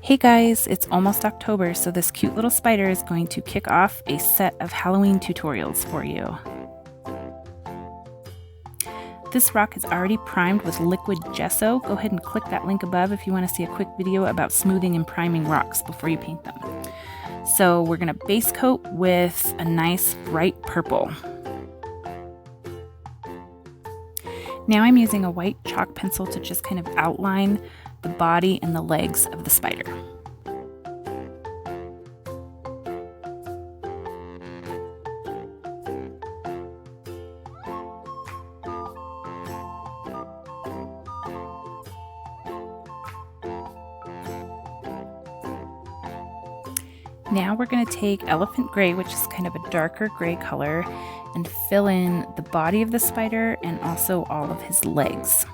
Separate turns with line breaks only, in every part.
Hey guys, it's almost October, so this cute little spider is going to kick off a set of Halloween tutorials for you. This rock is already primed with liquid gesso. Go ahead and click that link above if you want to see a quick video about smoothing and priming rocks before you paint them. So we're going to base coat with a nice bright purple. Now I'm using a white chalk pencil to just kind of outline the body and the legs of the spider. Now we're going to take elephant gray, which is kind of a darker gray color, and fill in the body of the spider and also all of his legs.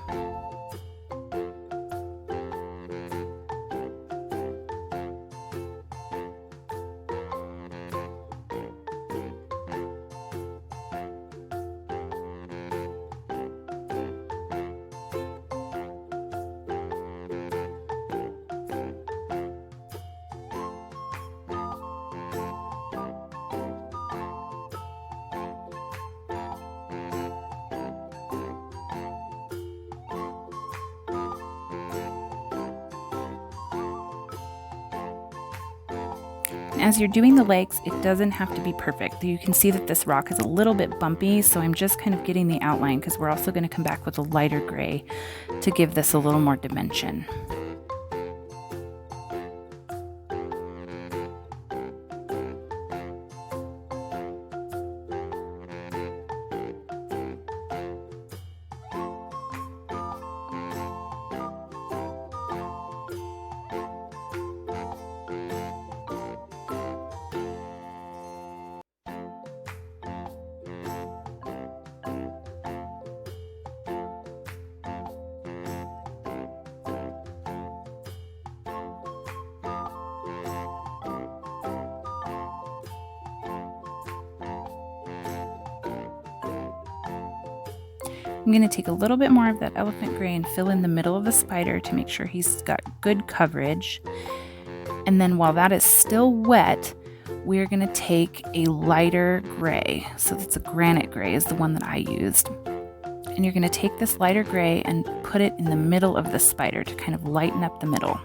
As you're doing the legs, it doesn't have to be perfect. You can see that this rock is a little bit bumpy, so I'm just kind of getting the outline because we're also going to come back with a lighter gray to give this a little more dimension. I'm going to take a little bit more of that elephant gray and fill in the middle of the spider to make sure he's got good coverage. And then while that is still wet, we're going to take a lighter gray. So that's a granite gray is the one that I used. And you're going to take this lighter gray and put it in the middle of the spider to kind of lighten up the middle.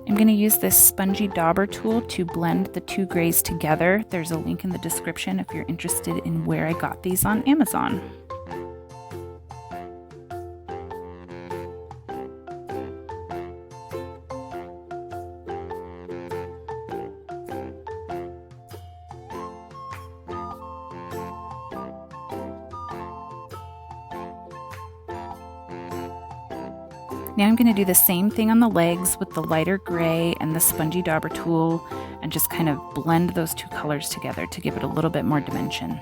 I'm going to use this spongy dauber tool to blend the two grays together. There's a link in the description if you're interested in where I got these on Amazon. Now I'm going to do the same thing on the legs with the lighter gray and the spongy dauber tool and just kind of blend those two colors together to give it a little bit more dimension.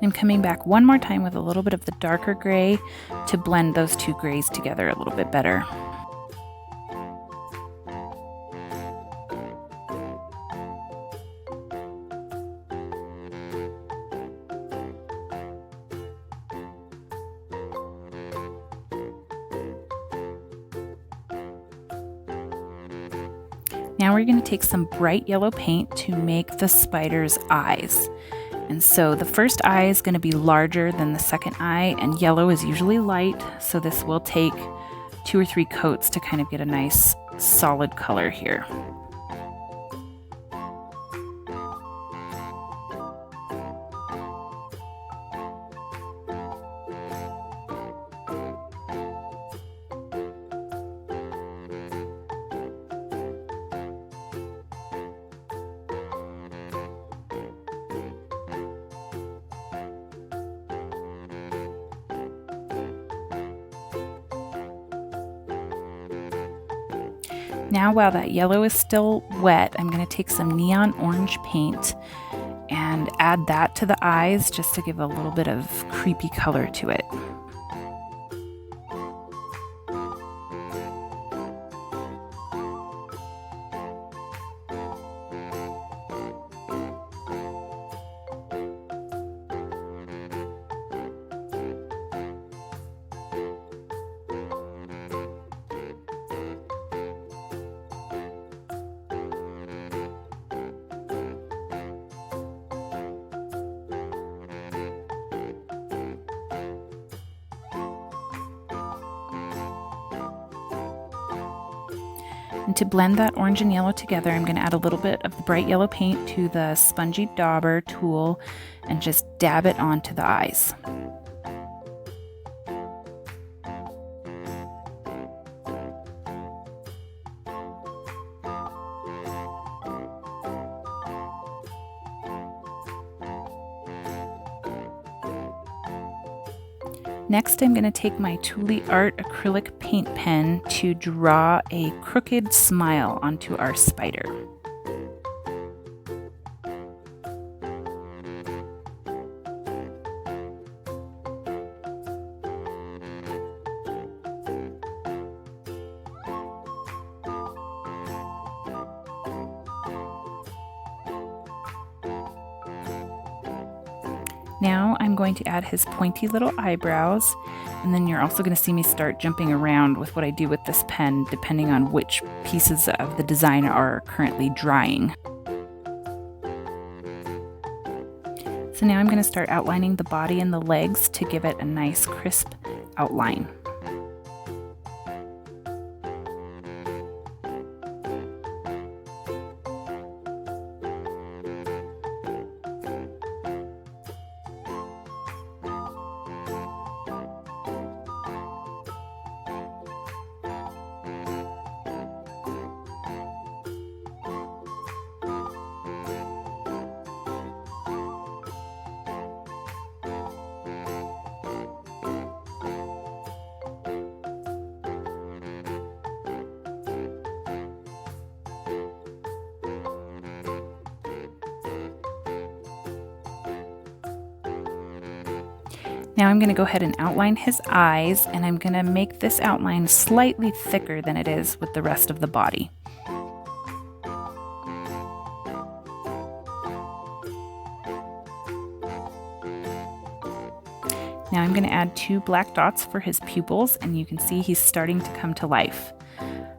I'm coming back one more time with a little bit of the darker gray to blend those two grays together a little bit better. Now we're going to take some bright yellow paint to make the spider's eyes. And so the first eye is going to be larger than the second eye, and yellow is usually light, so this will take 2 or 3 coats to kind of get a nice solid color here. Now while that yellow is still wet, I'm going to take some neon orange paint and add that to the eyes just to give a little bit of creepy color to it. And to blend that orange and yellow together, I'm going to add a little bit of the bright yellow paint to the spongy dauber tool and just dab it onto the eyes. Next, I'm going to take my Tule Art acrylic paint pen to draw a crooked smile onto our spider. Now I'm going to add his pointy little eyebrows, and then you're also going to see me start jumping around with what I do with this pen depending on which pieces of the design are currently drying. So now I'm going to start outlining the body and the legs to give it a nice crisp outline. Now I'm going to go ahead and outline his eyes, and I'm going to make this outline slightly thicker than it is with the rest of the body. Now I'm going to add 2 black dots for his pupils, and you can see he's starting to come to life.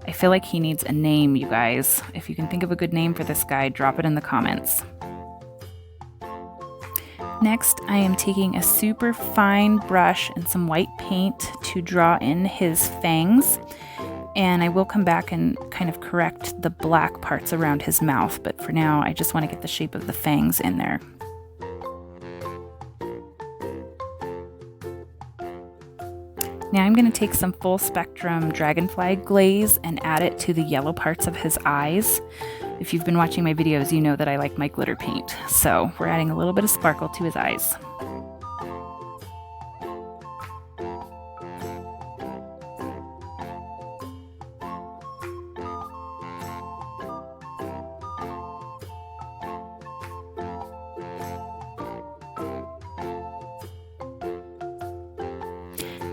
I feel like he needs a name, you guys. If you can think of a good name for this guy, drop it in the comments. Next, I am taking a super fine brush and some white paint to draw in his fangs, and I will come back and kind of correct the black parts around his mouth, but for now I just want to get the shape of the fangs in there. Now I'm going to take some full spectrum dragonfly glaze and add it to the yellow parts of his eyes. If you've been watching my videos, you know that I like my glitter paint, so we're adding a little bit of sparkle to his eyes.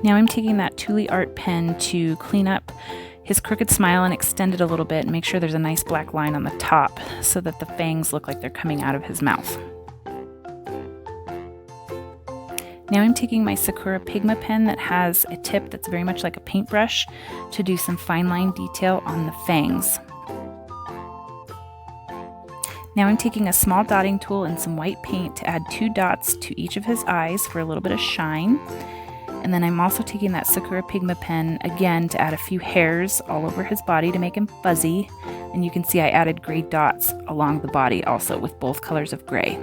Now I'm taking that Tule Art pen to clean up his crooked smile and extend it a little bit and make sure there's a nice black line on the top so that the fangs look like they're coming out of his mouth. Now I'm taking my Sakura Pigma pen that has a tip that's very much like a paintbrush to do some fine line detail on the fangs. Now I'm taking a small dotting tool and some white paint to add 2 dots to each of his eyes for a little bit of shine. And then I'm also taking that Sakura Pigma pen again to add a few hairs all over his body to make him fuzzy. And you can see I added gray dots along the body also with both colors of gray.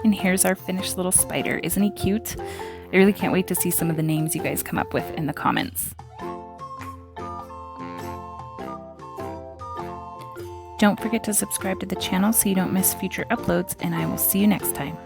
And here's our finished little spider. Isn't he cute? I really can't wait to see some of the names you guys come up with in the comments. Don't forget to subscribe to the channel so you don't miss future uploads, and I will see you next time.